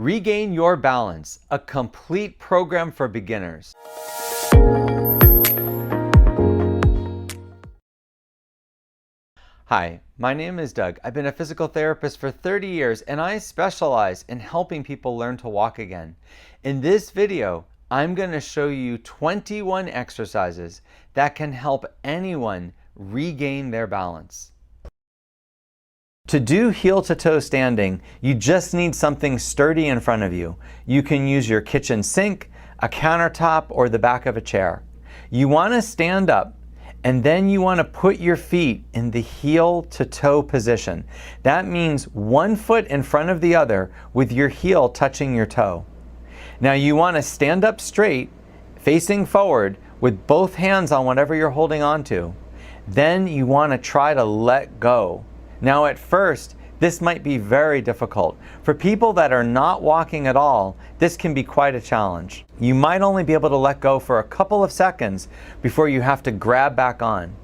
Regain Your Balance, a complete program for beginners. Hi, my name is Doug. I've been a physical therapist for 30 years and I specialize in helping people learn to walk again. In this video, I'm going to show you 21 exercises that can help anyone regain their balance. To do heel-to-toe standing, you just need something sturdy in front of you. You can use your kitchen sink, a countertop, or the back of a chair. You want to stand up, and then you want to put your feet in the heel-to-toe position. That means one foot in front of the other with your heel touching your toe. Now you want to stand up straight, facing forward, with both hands on whatever you're holding on to. Then you want to try to let go. Now at first, this might be very difficult. For people that are not walking at all, this can be quite a challenge. You might only be able to let go for a couple of seconds before you have to grab back on.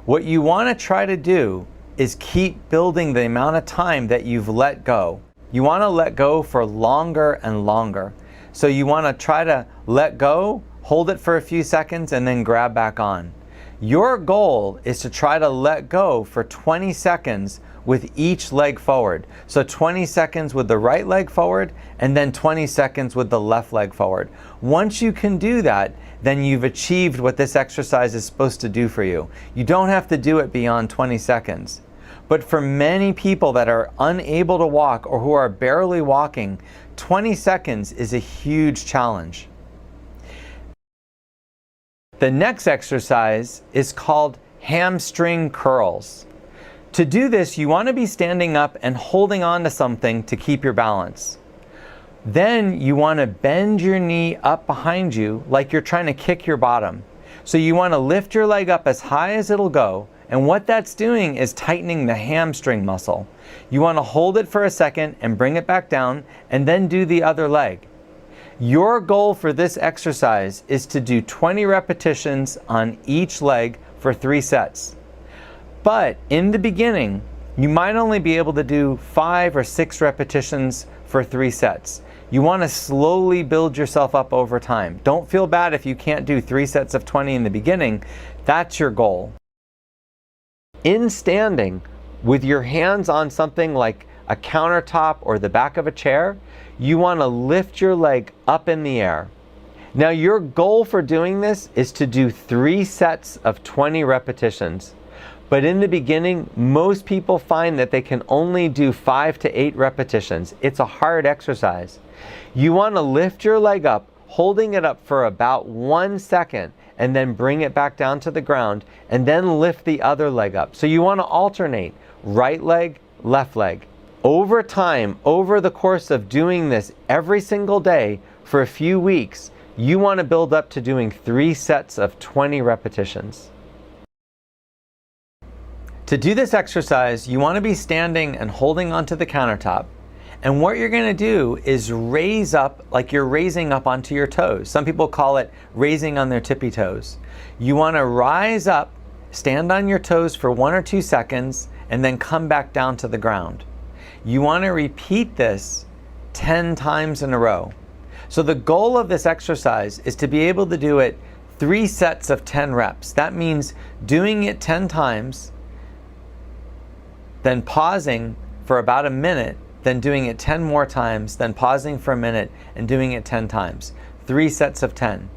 What you want to try to do is keep building the amount of time that you've let go. You want to let go for longer and longer. So you want to try to let go, hold it for a few seconds, and then grab back on. Your goal is to try to let go for 20 seconds with each leg forward. So 20 seconds with the right leg forward and then 20 seconds with the left leg forward. Once you can do that, then you've achieved what this exercise is supposed to do for you. You don't have to do it beyond 20 seconds. But for many people that are unable to walk or who are barely walking, 20 seconds is a huge challenge. The next exercise is called hamstring curls. To do this, you want to be standing up and holding on to something to keep your balance. Then you want to bend your knee up behind you like you're trying to kick your bottom. So you want to lift your leg up as high as it'll go, and what that's doing is tightening the hamstring muscle. You want to hold it for a second and bring it back down, and then do the other leg. Your goal for this exercise is to do 20 repetitions on each leg for 3 sets. But in the beginning, you might only be able to do 5 or 6 repetitions for 3 sets. You want to slowly build yourself up over time. Don't feel bad if you can't do 3 sets of 20 in the beginning. That's your goal. In standing, with your hands on something like a countertop or the back of a chair, you want to lift your leg up in the air. Now your goal for doing this is to do 3 sets of 20 repetitions. But in the beginning, most people find that they can only do 5 to 8 repetitions. It's a hard exercise. You want to lift your leg up, holding it up for about 1 second, and then bring it back down to the ground, and then lift the other leg up. So you want to alternate right leg, left leg. Over time, over the course of doing this every single day for a few weeks, you want to build up to doing 3 sets of 20 repetitions. To do this exercise, you want to be standing and holding onto the countertop. And what you're going to do is raise up like you're raising up onto your toes. Some people call it raising on their tippy toes. You want to rise up, stand on your toes for 1 or 2 seconds, and then come back down to the ground. You want to repeat this 10 times in a row. So the goal of this exercise is to be able to do it 3 sets of 10 reps. That means doing it 10 times, then pausing for about a minute, then doing it 10 more times, then pausing for a minute and doing it 10 times. 3 sets of 10.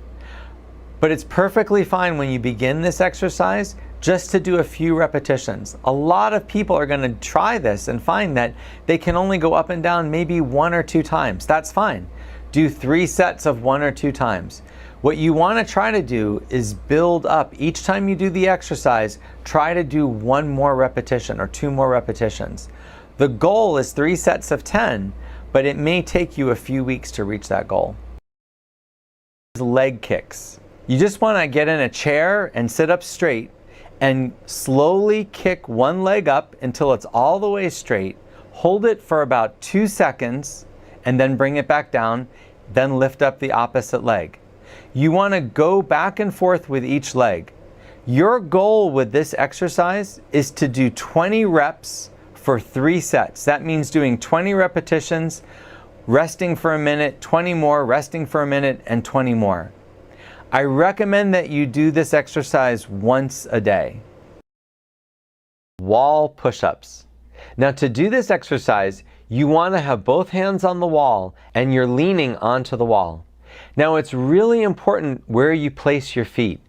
But it's perfectly fine when you begin this exercise just to do a few repetitions. A lot of people are going to try this and find that they can only go up and down maybe 1 or 2 times. That's fine. Do 3 sets of 1 or 2 times. What you want to try to do is build up. Each time you do the exercise, try to do 1 more repetition or 2 more repetitions. The goal is 3 sets of 10, but it may take you a few weeks to reach that goal. Leg kicks. You just want to get in a chair and sit up straight and slowly kick one leg up until it's all the way straight. Hold it for about 2 seconds and then bring it back down, then lift up the opposite leg. You want to go back and forth with each leg. Your goal with this exercise is to do 20 reps for 3 sets. That means doing 20 repetitions resting for a minute, 20 more, resting for a minute, and 20 more. I recommend that you do this exercise once a day. Wall push-ups. Now to do this exercise, you want to have both hands on the wall and you're leaning onto the wall. Now it's really important where you place your feet.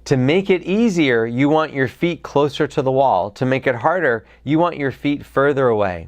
To make it easier, you want your feet closer to the wall. To make it harder, you want your feet further away.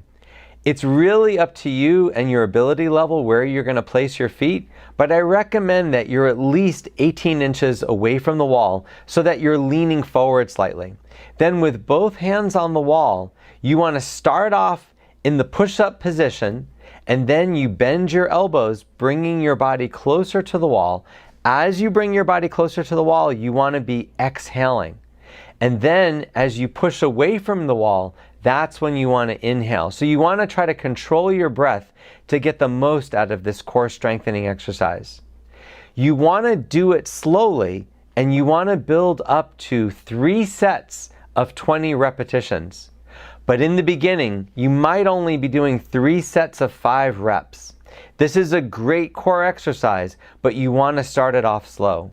It's really up to you and your ability level where you're going to place your feet, but I recommend that you're at least 18 inches away from the wall so that you're leaning forward slightly. Then with both hands on the wall, you want to start off in the push-up position, and then you bend your elbows, bringing your body closer to the wall. As you bring your body closer to the wall, you want to be exhaling. And then as you push away from the wall, that's when you want to inhale. So you want to try to control your breath to get the most out of this core strengthening exercise. You want to do it slowly, and you want to build up to 3 sets of 20 repetitions. But in the beginning, you might only be doing 3 sets of 5 reps. This is a great core exercise, but you want to start it off slow.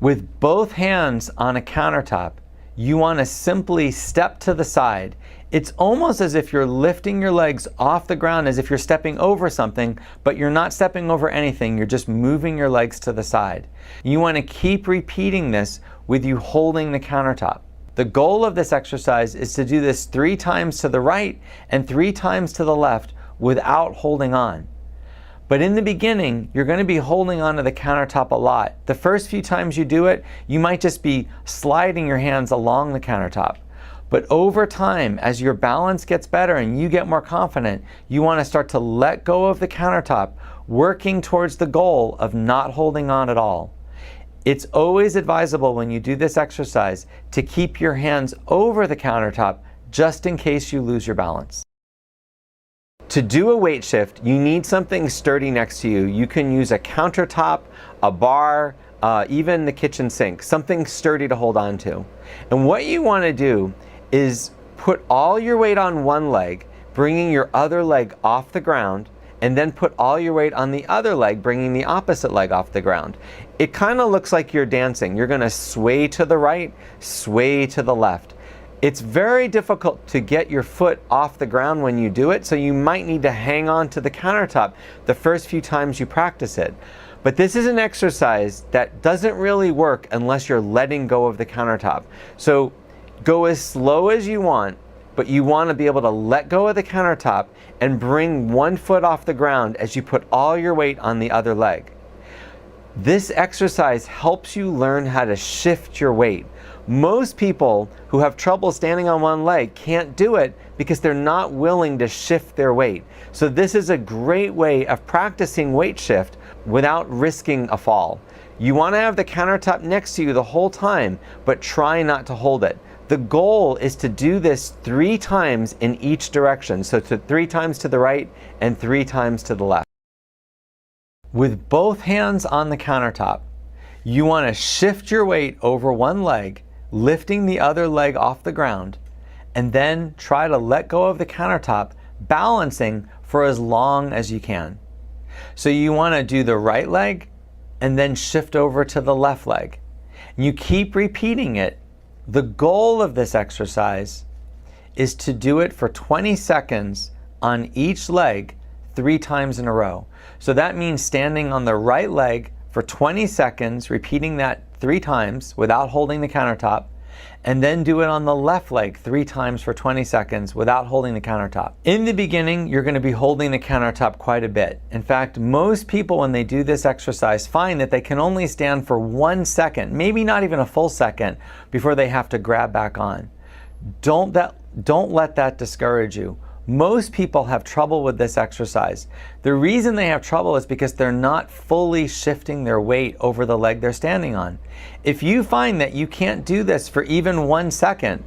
With both hands on a countertop, you want to simply step to the side. It's almost as if you're lifting your legs off the ground, as if you're stepping over something, but you're not stepping over anything, you're just moving your legs to the side. You want to keep repeating this with you holding the countertop. The goal of this exercise is to do this 3 times to the right and 3 times to the left without holding on. But in the beginning, you're going to be holding onto the countertop a lot. The first few times you do it, you might just be sliding your hands along the countertop. But over time, as your balance gets better and you get more confident, you want to start to let go of the countertop, working towards the goal of not holding on at all. It's always advisable when you do this exercise to keep your hands over the countertop just in case you lose your balance. To do a weight shift, you need something sturdy next to you. You can use a countertop, a bar, even the kitchen sink, something sturdy to hold on to. And what you want to do is put all your weight on one leg, bringing your other leg off the ground, and then put all your weight on the other leg, bringing the opposite leg off the ground. It kind of looks like you're dancing. You're going to sway to the right, sway to the left. It's very difficult to get your foot off the ground when you do it, so you might need to hang on to the countertop the first few times you practice it. But this is an exercise that doesn't really work unless you're letting go of the countertop. So go as slow as you want, but you want to be able to let go of the countertop and bring one foot off the ground as you put all your weight on the other leg. This exercise helps you learn how to shift your weight. Most people who have trouble standing on one leg can't do it because they're not willing to shift their weight. So this is a great way of practicing weight shift without risking a fall. You want to have the countertop next to you the whole time, but try not to hold it. The goal is to do this 3 times in each direction. So 3 times to the right and 3 times to the left. With both hands on the countertop, you want to shift your weight over one leg, lifting the other leg off the ground, and then try to let go of the countertop, balancing for as long as you can. So you want to do the right leg and then shift over to the left leg. And you keep repeating it. The goal of this exercise is to do it for 20 seconds on each leg 3 times in a row. So that means standing on the right leg for 20 seconds, repeating that 3 times without holding the countertop, and then do it on the left leg 3 times for 20 seconds without holding the countertop. In the beginning, you're going to be holding the countertop quite a bit. In fact, most people when they do this exercise find that they can only stand for 1 second, maybe not even a full second, before they have to grab back on. Don't let that discourage you. Most people have trouble with this exercise. The reason they have trouble is because they're not fully shifting their weight over the leg they're standing on. If you find that you can't do this for even 1 second,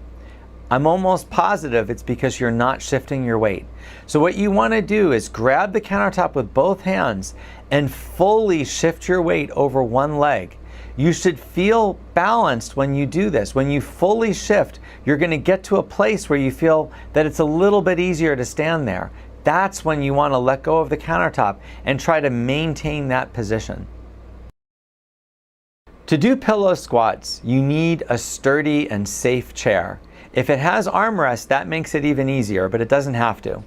I'm almost positive it's because you're not shifting your weight. So what you want to do is grab the countertop with both hands and fully shift your weight over one leg. You should feel balanced when you do this. When you fully shift, you're going to get to a place where you feel that it's a little bit easier to stand there. that's when you want to let go of the countertop and try to maintain that position. To do pillow squats, you need a sturdy and safe chair. If it has armrests, that makes it even easier, but it doesn't have to.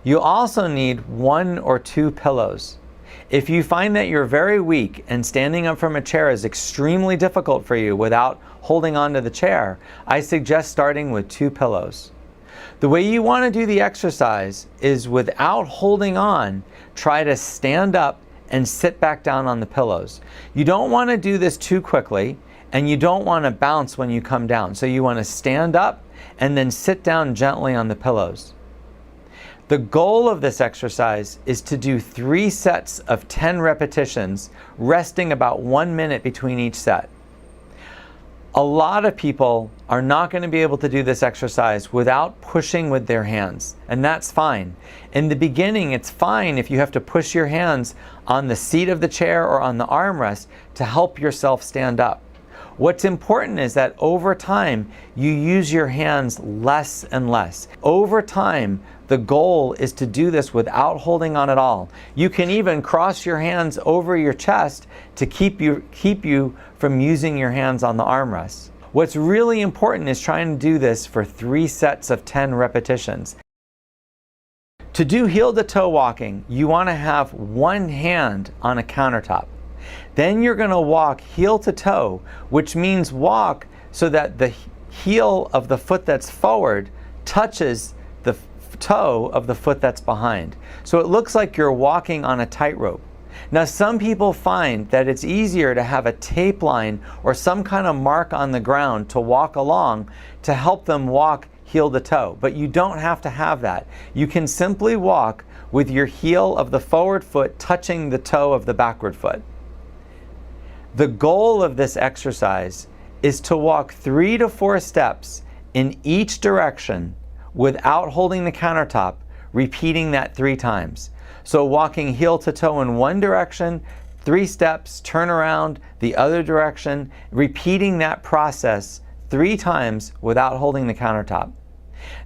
You also need 1 or 2 pillows. If you find that you're very weak and standing up from a chair is extremely difficult for you without holding onto the chair, I suggest starting with 2 pillows. The way you want to do the exercise is without holding on, try to stand up and sit back down on the pillows. You don't want to do this too quickly, and you don't want to bounce when you come down. So you want to stand up and then sit down gently on the pillows. The goal of this exercise is to do 3 sets of 10 repetitions, resting about 1 minute between each set. A lot of people are not going to be able to do this exercise without pushing with their hands, and that's fine. In the beginning, it's fine if you have to push your hands on the seat of the chair or on the armrest to help yourself stand up. What's important is that over time, you use your hands less and less. Over time, the goal is to do this without holding on at all. You can even cross your hands over your chest to keep you from using your hands on the armrests. What's really important is trying to do this for 3 sets of 10 repetitions. To do heel to toe walking, you want to have 1 hand on a countertop. Then you're going to walk heel to toe, which means walk so that the heel of the foot that's forward touches the toe of the foot that's behind. So it looks like you're walking on a tightrope. Now, some people find that it's easier to have a tape line or some kind of mark on the ground to walk along to help them walk heel to toe, but you don't have to have that. You can simply walk with your heel of the forward foot touching the toe of the backward foot. The goal of this exercise is to walk 3 to 4 steps in each direction without holding the countertop, repeating that 3 times. So walking heel to toe in one direction, 3 steps, turn around the other direction, repeating that process 3 times without holding the countertop.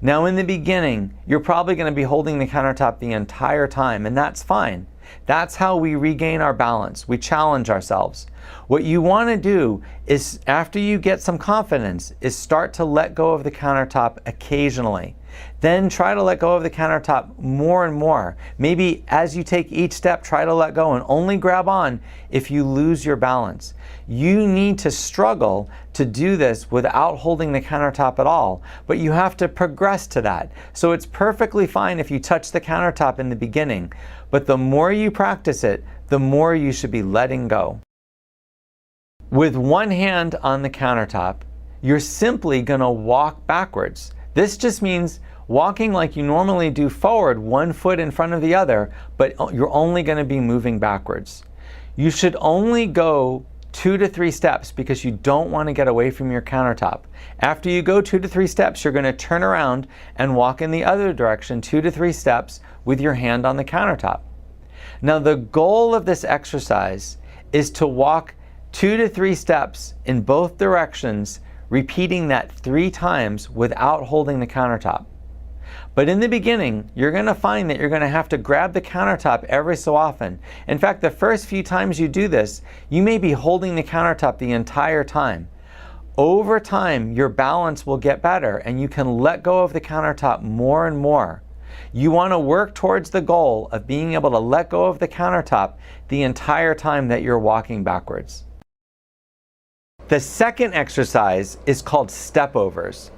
Now in the beginning, you're probably going to be holding the countertop the entire time, and that's fine. That's how we regain our balance. We challenge ourselves. What you want to do is, after you get some confidence, is start to let go of the countertop occasionally. Then try to let go of the countertop more and more. Maybe as you take each step, try to let go and only grab on if you lose your balance. You need to struggle to do this without holding the countertop at all, but you have to progress to that. So it's perfectly fine if you touch the countertop in the beginning, but the more you practice it, the more you should be letting go. With 1 hand on the countertop, you're simply going to walk backwards. This just means walking like you normally do forward, 1 foot in front of the other, but you're only going to be moving backwards. You should only go 2 to 3 steps because you don't want to get away from your countertop. After you go 2 to 3 steps, you're going to turn around and walk in the other direction 2 to 3 steps with your hand on the countertop. Now the goal of this exercise is to walk 2 to 3 steps in both directions, repeating that 3 times without holding the countertop. But in the beginning, you're going to find that you're going to have to grab the countertop every so often. In fact, the first few times you do this, you may be holding the countertop the entire time. Over time, your balance will get better and you can let go of the countertop more and more. You want to work towards the goal of being able to let go of the countertop the entire time that you're walking backwards. The second exercise is called Stepovers.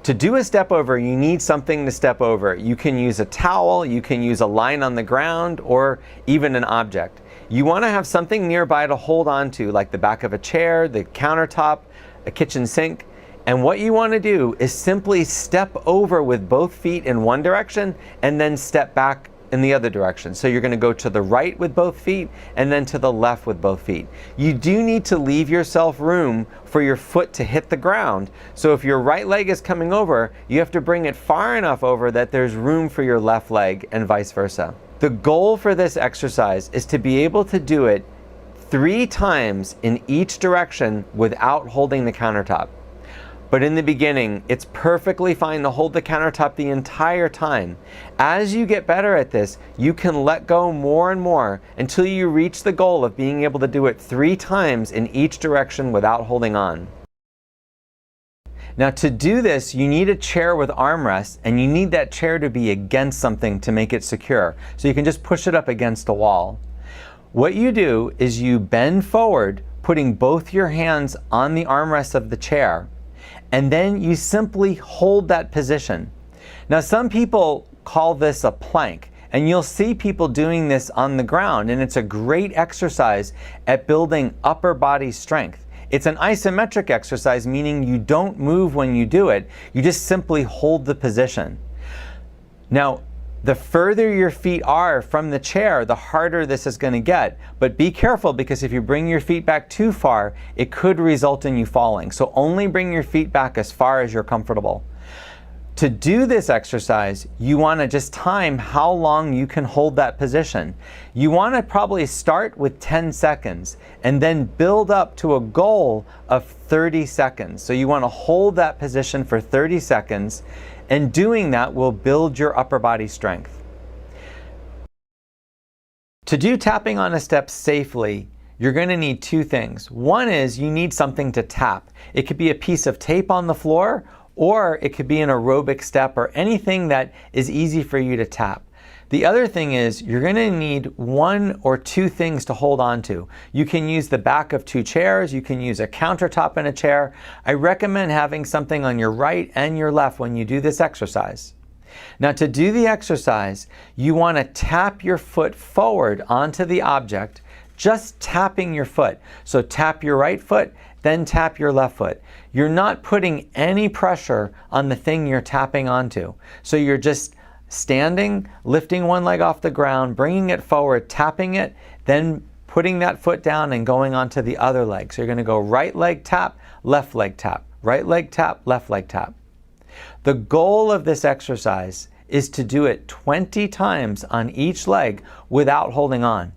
To do a step over, you need something to step over. You can use a towel, you can use a line on the ground, or even an object. You want to have something nearby to hold on to, like the back of a chair, the countertop, a kitchen sink. And what you want to do is simply step over with both feet in one direction and then step back in the other direction. So you're going to go to the right with both feet and then to the left with both feet. You do need to leave yourself room for your foot to hit the ground. So if your right leg is coming over, you have to bring it far enough over that there's room for your left leg and vice versa. The goal for this exercise is to be able to do it 3 times in each direction without holding the countertop. But in the beginning, it's perfectly fine to hold the countertop the entire time. As you get better at this, you can let go more and more until you reach the goal of being able to do it 3 times in each direction without holding on. Now to do this, you need a chair with armrests, and you need that chair to be against something to make it secure. So you can just push it up against a wall. What you do is you bend forward, putting both your hands on the armrests of the chair, and then you simply hold that position. Now some people call this a plank, and you'll see people doing this on the ground, and it's a great exercise at building upper body strength. It's an isometric exercise, meaning you don't move when you do it, you just simply hold the position. Now, the further your feet are from the chair, the harder this is going to get. But be careful, because if you bring your feet back too far, it could result in you falling. So only bring your feet back as far as you're comfortable. To do this exercise, you want to just time how long you can hold that position. You want to probably start with 10 seconds and then build up to a goal of 30 seconds. So you want to hold that position for 30 seconds. And doing that will build your upper body strength. To do tapping on a step safely, you're going to need 2 things. One is you need something to tap. It could be a piece of tape on the floor, or it could be an aerobic step, or anything that is easy for you to tap. The other thing is you're going to need 1 or 2 things to hold on to. You can use the back of 2 chairs, you can use a countertop in a chair. I recommend having something on your right and your left when you do this exercise. Now to do the exercise, you want to tap your foot forward onto the object, just tapping your foot. So tap your right foot, then tap your left foot. You're not putting any pressure on the thing you're tapping onto. So you're just standing, lifting one leg off the ground, bringing it forward, tapping it, then putting that foot down and going onto the other leg. So you're going to go right leg tap, left leg tap, right leg tap, left leg tap. The goal of this exercise is to do it 20 times on each leg without holding on.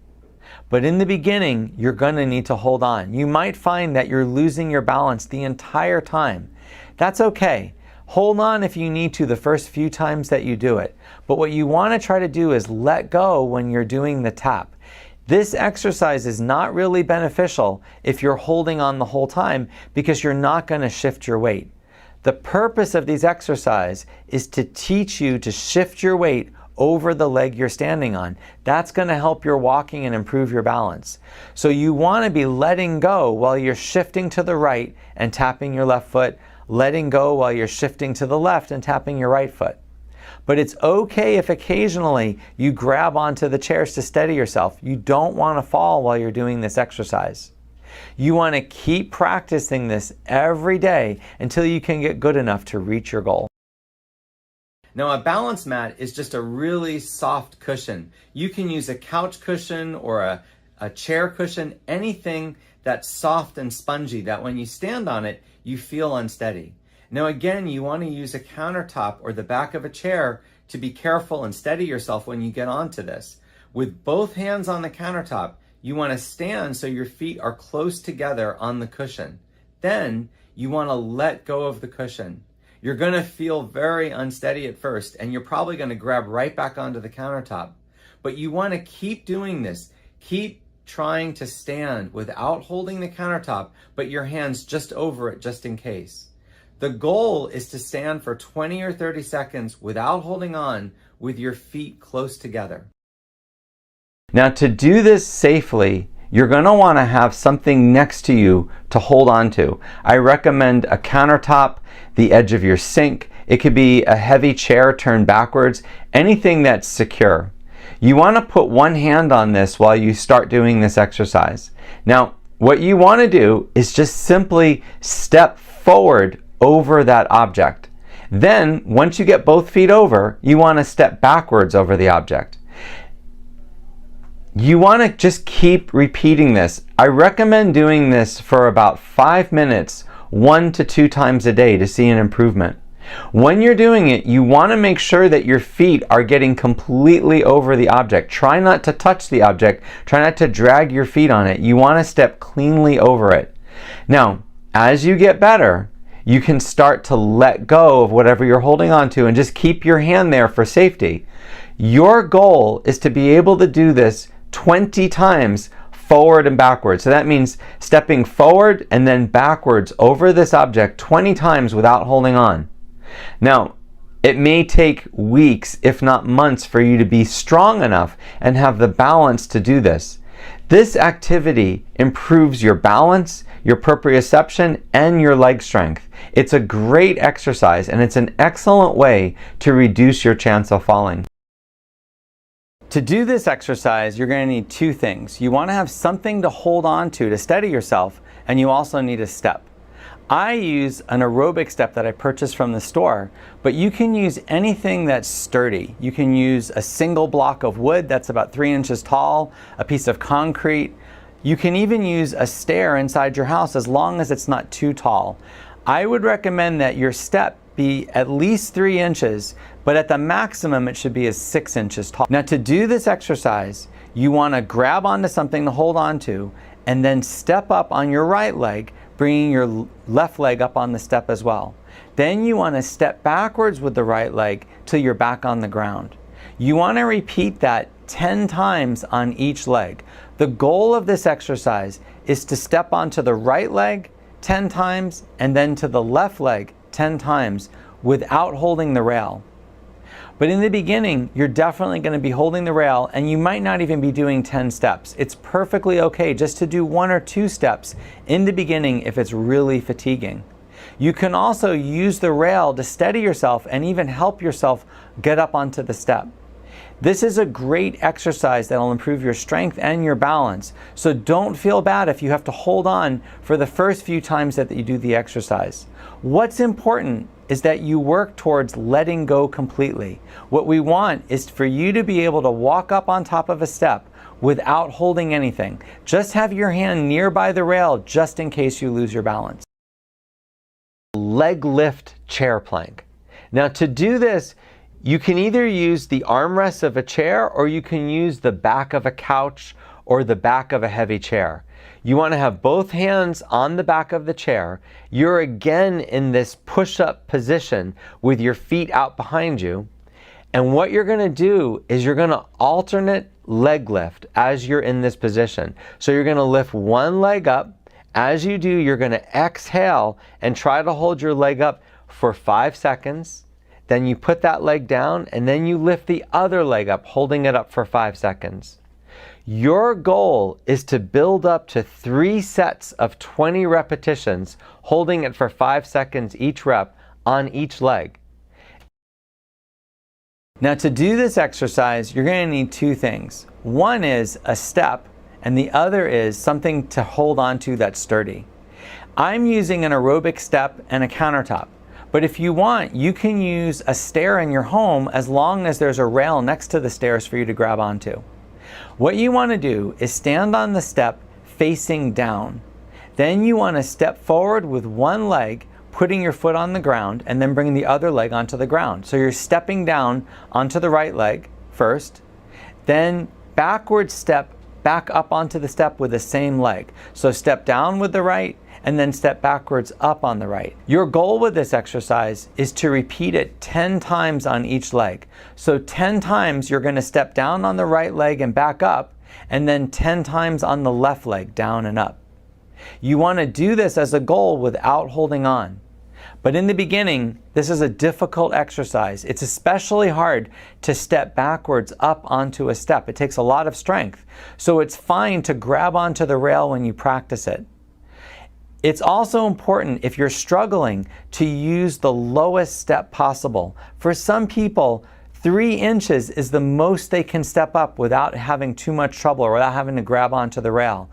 But in the beginning, you're going to need to hold on. You might find that you're losing your balance the entire time. That's okay. Hold on if you need to the first few times that you do it. But what you want to try to do is let go when you're doing the tap. This exercise is not really beneficial if you're holding on the whole time, because you're not going to shift your weight. The purpose of these exercises is to teach you to shift your weight over the leg you're standing on. That's going to help your walking and improve your balance. So you want to be letting go while you're shifting to the right and tapping your left foot, letting go while you're shifting to the left and tapping your right foot. But it's okay if occasionally you grab onto the chairs to steady yourself. You don't want to fall while you're doing this exercise. You want to keep practicing this every day until you can get good enough to reach your goal. Now, a balance mat is just a really soft cushion. You can use a couch cushion or a chair cushion, anything that's soft and spongy that when you stand on it, you feel unsteady. Now again, you want to use a countertop or the back of a chair to be careful and steady yourself when you get onto this. With both hands on the countertop, you want to stand so your feet are close together on the cushion. Then you want to let go of the cushion. You're going to feel very unsteady at first, and you're probably going to grab right back onto the countertop. But you want to keep doing this. Keep trying to stand without holding the countertop, but your hands just over it just in case. The goal is to stand for 20 or 30 seconds without holding on, with your feet close together. Now to do this safely, you're going to want to have something next to you to hold on to. I recommend a countertop, the edge of your sink. It could be a heavy chair turned backwards, anything that's secure. You want to put one hand on this while you start doing this exercise. Now, what you want to do is just simply step forward over that object. Then, once you get both feet over, you want to step backwards over the object. You want to just keep repeating this. I recommend doing this for about 5 minutes, 1 to 2 times a day to see an improvement. When you're doing it, you want to make sure that your feet are getting completely over the object. Try not to touch the object. Try not to drag your feet on it. You want to step cleanly over it. Now, as you get better, you can start to let go of whatever you're holding on to and just keep your hand there for safety. Your goal is to be able to do this 20 times forward and backwards. So that means stepping forward and then backwards over this object 20 times without holding on. Now, it may take weeks, if not months, for you to be strong enough and have the balance to do this. This activity improves your balance, your proprioception, and your leg strength. It's a great exercise, and it's an excellent way to reduce your chance of falling. To do this exercise, you're going to need two things. You want to have something to hold on to steady yourself, and you also need a step. I use an aerobic step that I purchased from the store, but you can use anything that's sturdy. You can use a single block of wood that's about 3 inches tall, a piece of concrete. You can even use a stair inside your house as long as it's not too tall. I would recommend that your step be at least 3 inches, but at the maximum it should be as 6 inches tall. Now, to do this exercise, you want to grab onto something to hold on to and then step up on your right leg, bringing your left leg up on the step as well. Then you want to step backwards with the right leg till you're back on the ground. You want to repeat that 10 times on each leg. The goal of this exercise is to step onto the right leg 10 times and then to the left leg 10 times without holding the rail. But in the beginning, you're definitely going to be holding the rail, and you might not even be doing 10 steps. It's perfectly okay just to do 1 or 2 steps in the beginning if it's really fatiguing. You can also use the rail to steady yourself and even help yourself get up onto the step. This is a great exercise that will improve your strength and your balance, so don't feel bad if you have to hold on for the first few times that you do the exercise. What's important is that you work towards letting go completely. What we want is for you to be able to walk up on top of a step without holding anything. Just have your hand nearby the rail just in case you lose your balance. Leg lift chair plank. Now, to do this, you can either use the armrest of a chair or you can use the back of a couch or the back of a heavy chair. You want to have both hands on the back of the chair. You're again in this push-up position with your feet out behind you. And what you're going to do is you're going to alternate leg lift as you're in this position. So you're going to lift one leg up. As you do, you're going to exhale and try to hold your leg up for 5 seconds. Then you put that leg down and then you lift the other leg up, holding it up for 5 seconds. Your goal is to build up to 3 sets of 20 repetitions, holding it for 5 seconds each rep on each leg. Now, to do this exercise, you're going to need 2 things. One is a step, and the other is something to hold on to that's sturdy. I'm using an aerobic step and a countertop. But if you want, you can use a stair in your home as long as there's a rail next to the stairs for you to grab onto. What you want to do is stand on the step facing down. Then you want to step forward with one leg, putting your foot on the ground, and then bring the other leg onto the ground. So you're stepping down onto the right leg first, then backward step back up onto the step with the same leg. So step down with the right, and then step backwards up on the right. Your goal with this exercise is to repeat it 10 times on each leg. So 10 times you're going to step down on the right leg and back up, and then 10 times on the left leg, down and up. You want to do this as a goal without holding on. But in the beginning, this is a difficult exercise. It's especially hard to step backwards up onto a step. It takes a lot of strength. So it's fine to grab onto the rail when you practice it. It's also important, if you're struggling, to use the lowest step possible. For some people, 3 inches is the most they can step up without having too much trouble or without having to grab onto the rail.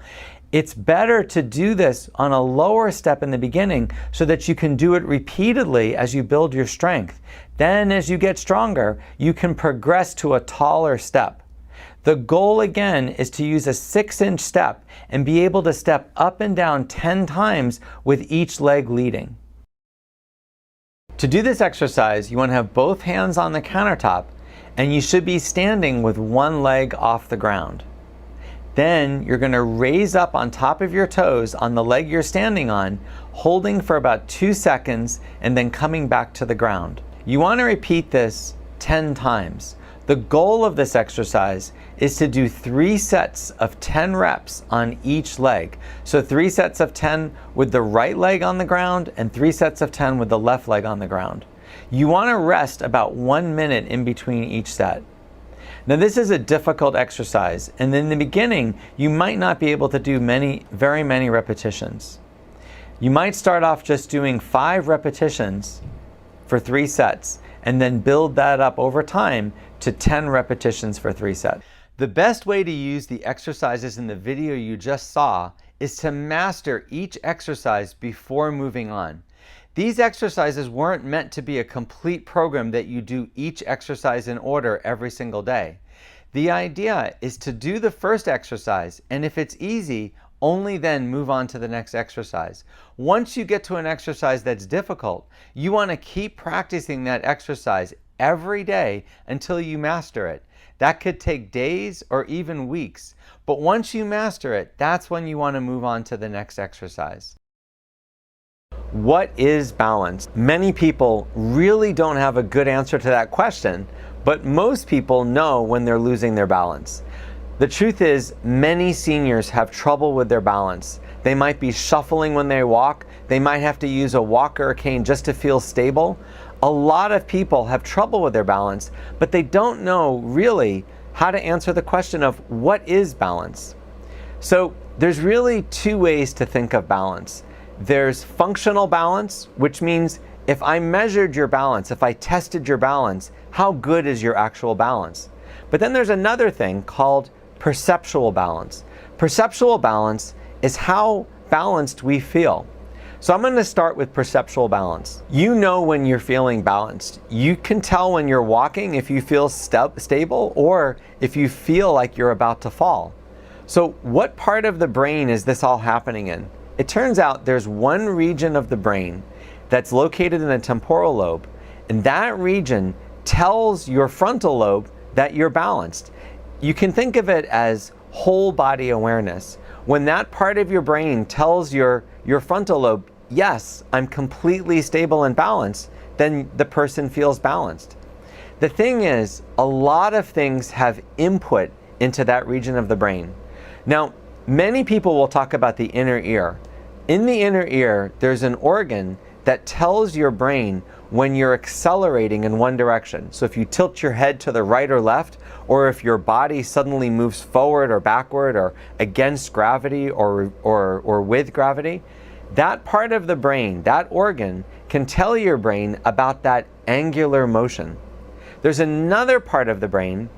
It's better to do this on a lower step in the beginning so that you can do it repeatedly as you build your strength. Then as you get stronger, you can progress to a taller step. The goal again is to use a 6-inch step and be able to step up and down 10 times with each leg leading. To do this exercise, you want to have both hands on the countertop, and you should be standing with one leg off the ground. Then you're going to raise up on top of your toes on the leg you're standing on, holding for about 2 seconds and then coming back to the ground. You want to repeat this 10 times. The goal of this exercise is to do 3 sets of 10 reps on each leg. So 3 sets of 10 with the right leg on the ground and 3 sets of 10 with the left leg on the ground. You want to rest about 1 minute in between each set. Now this is a difficult exercise, and in the beginning you might not be able to do very many repetitions. You might start off just doing 5 repetitions for 3 sets and then build that up over time to 10 repetitions for 3 sets. The best way to use the exercises in the video you just saw is to master each exercise before moving on. These exercises weren't meant to be a complete program that you do each exercise in order every single day. The idea is to do the first exercise, and if it's easy, only then move on to the next exercise. Once you get to an exercise that's difficult, you want to keep practicing that exercise every day until you master it. That could take days or even weeks, but once you master it, that's when you want to move on to the next exercise. What is balance? Many people really don't have a good answer to that question, but most people know when they're losing their balance. The truth is, many seniors have trouble with their balance. They might be shuffling when they walk. They might have to use a walker or cane just to feel stable. A lot of people have trouble with their balance, but they don't know really how to answer the question of what is balance. So there's really 2 ways to think of balance. There's functional balance, which means if I measured your balance, if I tested your balance, how good is your actual balance? But then there's another thing called perceptual balance. Perceptual balance is how balanced we feel. So I'm going to start with perceptual balance. You know when you're feeling balanced. You can tell when you're walking if you feel stable or if you feel like you're about to fall. So what part of the brain is this all happening in? It turns out there's one region of the brain that's located in the temporal lobe, and that region tells your frontal lobe that you're balanced. You can think of it as whole body awareness. When that part of your brain tells your frontal lobe, yes, I'm completely stable and balanced, then the person feels balanced. The thing is, a lot of things have input into that region of the brain. Now, many people will talk about the inner ear. In the inner ear, there's an organ that tells your brain when you're accelerating in one direction. So if you tilt your head to the right or left, or if your body suddenly moves forward or backward or against gravity or with gravity, that part of the brain, that organ, can tell your brain about that angular motion. There's another part of the brain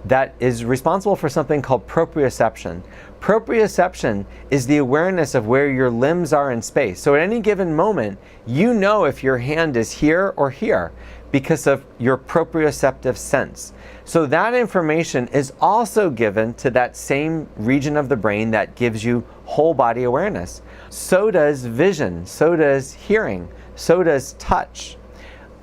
that is responsible for something called proprioception. Proprioception is the awareness of where your limbs are in space. So at any given moment, you know if your hand is here or here because of your proprioceptive sense. So that information is also given to that same region of the brain that gives you whole body awareness. So does vision, so does hearing, so does touch.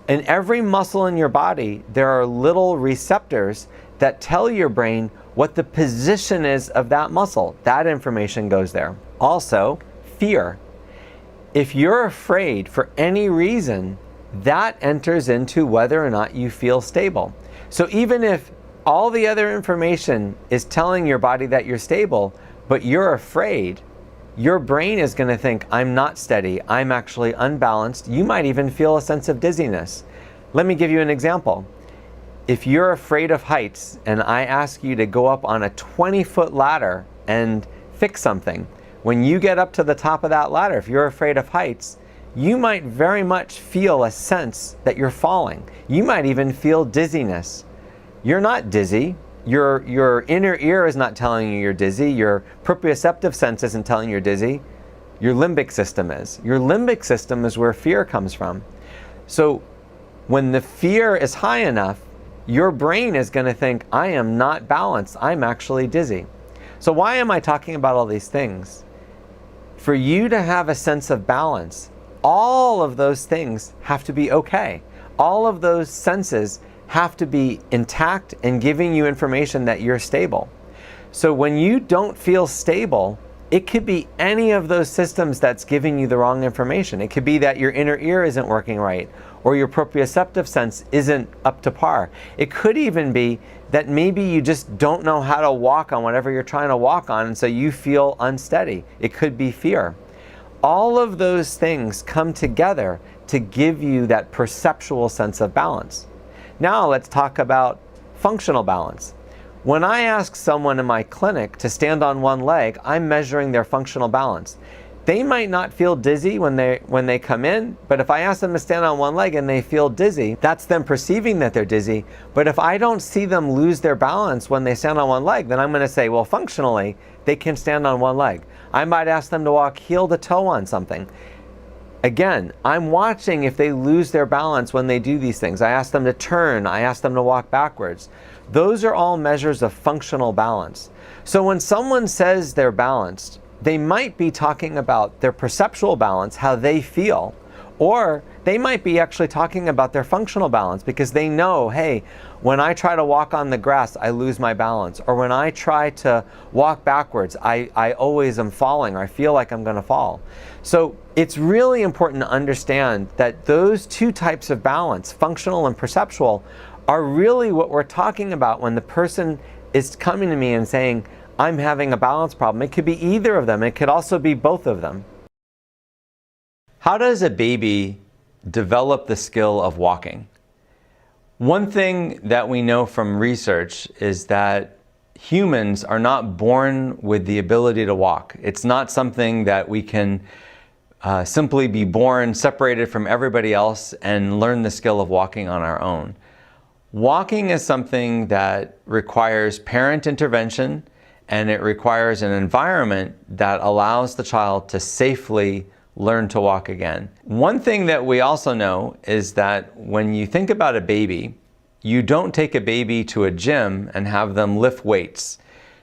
In every muscle in your body, there are little receptors that tell your brain what the position is of that muscle. That information goes there. Also, fear. If you're afraid for any reason, that enters into whether or not you feel stable. So even if all the other information is telling your body that you're stable, but you're afraid, your brain is going to think, I'm not steady, I'm actually unbalanced. You might even feel a sense of dizziness. Let me give you an example. If you're afraid of heights and I ask you to go up on a 20-foot ladder and fix something, when you get up to the top of that ladder, if you're afraid of heights, you might very much feel a sense that you're falling. You might even feel dizziness. You're not dizzy. Your inner ear is not telling you you're dizzy. Your proprioceptive sense isn't telling you you're dizzy. Your limbic system is. Your limbic system is where fear comes from. So when the fear is high enough, your brain is going to think, I am not balanced, I'm actually dizzy. So why am I talking about all these things? For you to have a sense of balance, all of those things have to be okay. All of those senses have to be intact and giving you information that you're stable. So when you don't feel stable, it could be any of those systems that's giving you the wrong information. It could be that your inner ear isn't working right, or your proprioceptive sense isn't up to par. It could even be that maybe you just don't know how to walk on whatever you're trying to walk on, and so you feel unsteady. It could be fear. All of those things come together to give you that perceptual sense of balance. Now let's talk about functional balance. When I ask someone in my clinic to stand on one leg, I'm measuring their functional balance. They might not feel dizzy when they come in, but if I ask them to stand on one leg and they feel dizzy, that's them perceiving that they're dizzy. But if I don't see them lose their balance when they stand on one leg, then I'm going to say, well, functionally, they can stand on one leg. I might ask them to walk heel to toe on something. Again, I'm watching if they lose their balance when they do these things. I ask them to turn, I ask them to walk backwards. Those are all measures of functional balance. So when someone says they're balanced, they might be talking about their perceptual balance, how they feel, or they might be actually talking about their functional balance because they know, hey, when I try to walk on the grass, I lose my balance. Or when I try to walk backwards, I always am falling, or I feel like I'm going to fall. So it's really important to understand that those two types of balance, functional and perceptual, are really what we're talking about when the person is coming to me and saying, I'm having a balance problem. It could be either of them. It could also be both of them. How does a baby develop the skill of walking? One thing that we know from research is that humans are not born with the ability to walk. It's not something that we can simply be born separated from everybody else and learn the skill of walking on our own. Walking is something that requires parent intervention, and it requires an environment that allows the child to safely learn to walk again. One thing that we also know is that when you think about a baby, you don't take a baby to a gym and have them lift weights.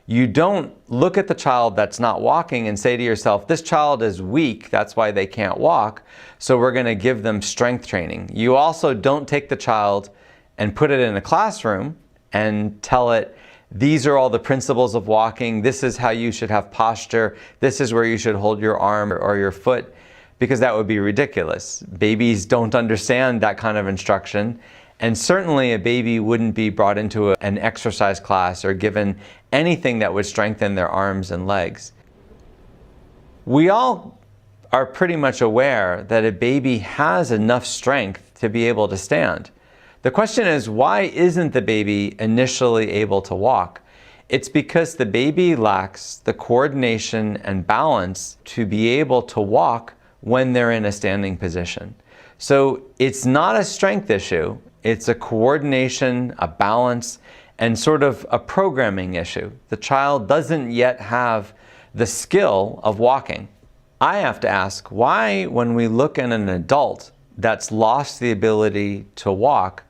You don't look at the child that's not walking and say to yourself, this child is weak, that's why they can't walk, so we're going to give them strength training. You also don't take the child and put it in a classroom and tell it, these are all the principles of walking, this is how you should have posture, this is where you should hold your arm or your foot, because that would be ridiculous. Babies don't understand that kind of instruction, and certainly a baby wouldn't be brought into an exercise class or given anything that would strengthen their arms and legs. We all are pretty much aware that a baby has enough strength to be able to stand. The question is, why isn't the baby initially able to walk? It's because the baby lacks the coordination and balance to be able to walk when they're in a standing position. So it's not a strength issue, it's a coordination, a balance, and sort of a programming issue. The child doesn't yet have the skill of walking. I have to ask, why when we look at an adult that's lost the ability to walk,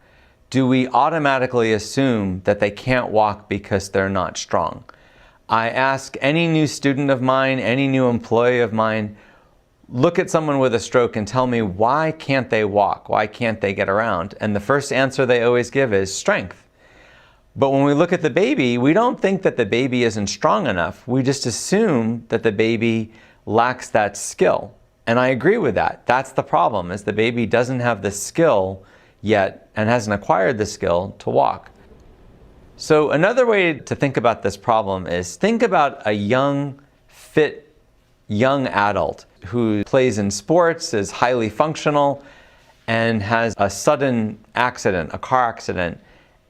do we automatically assume that they can't walk because they're not strong? I ask any new student of mine, any new employee of mine, look at someone with a stroke and tell me, why can't they walk? Why can't they get around? And the first answer they always give is strength. But when we look at the baby, we don't think that the baby isn't strong enough. We just assume that the baby lacks that skill. And I agree with that. That's the problem, is the baby doesn't have the skill yet and hasn't acquired the skill to walk. So another way to think about this problem is think about a young, fit, young adult who plays in sports, is highly functional, and has a sudden accident, a car accident,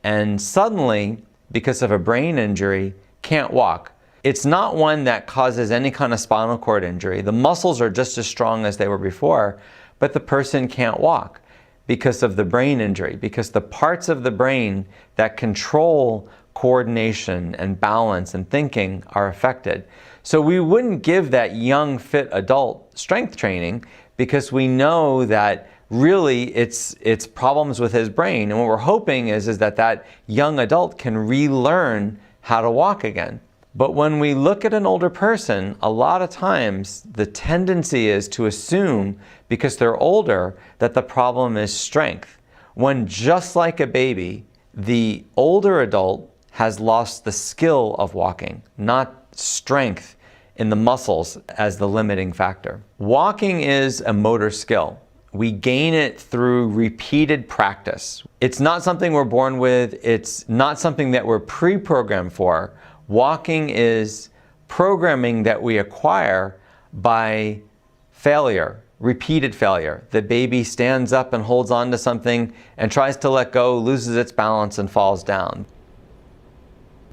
and suddenly, because of a brain injury, can't walk. It's not one that causes any kind of spinal cord injury. The muscles are just as strong as they were before, but the person can't walk because of the brain injury, because the parts of the brain that control coordination and balance and thinking are affected. So we wouldn't give that young, fit adult strength training because we know that really it's problems with his brain. And what we're hoping is that that young adult can relearn how to walk again. But when we look at an older person, a lot of times the tendency is to assume, because they're older, that the problem is strength. When just like a baby, the older adult has lost the skill of walking, not strength in the muscles as the limiting factor. Walking is a motor skill. We gain it through repeated practice. It's not something we're born with. It's not something that we're pre-programmed for. Walking is programming that we acquire by failure, repeated failure. The baby stands up and holds on to something and tries to let go, loses its balance, and falls down.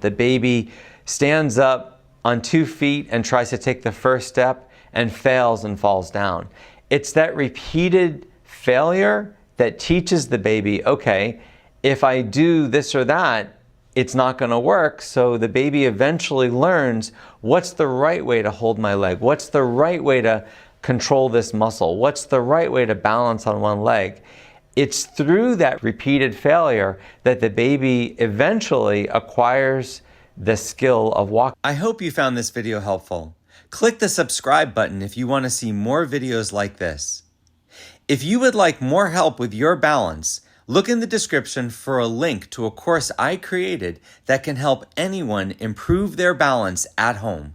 The baby stands up on 2 feet and tries to take the first step and fails and falls down. It's that repeated failure that teaches the baby, okay, if I do this or that, it's not going to work. So the baby eventually learns what's the right way to hold my leg, what's the right way to control this muscle, what's the right way to balance on one leg. It's through that repeated failure that the baby eventually acquires the skill of walking. I hope you found this video helpful. Click the subscribe button if you want to see more videos like this. If you would like more help with your balance, look in the description for a link to a course I created that can help anyone improve their balance at home.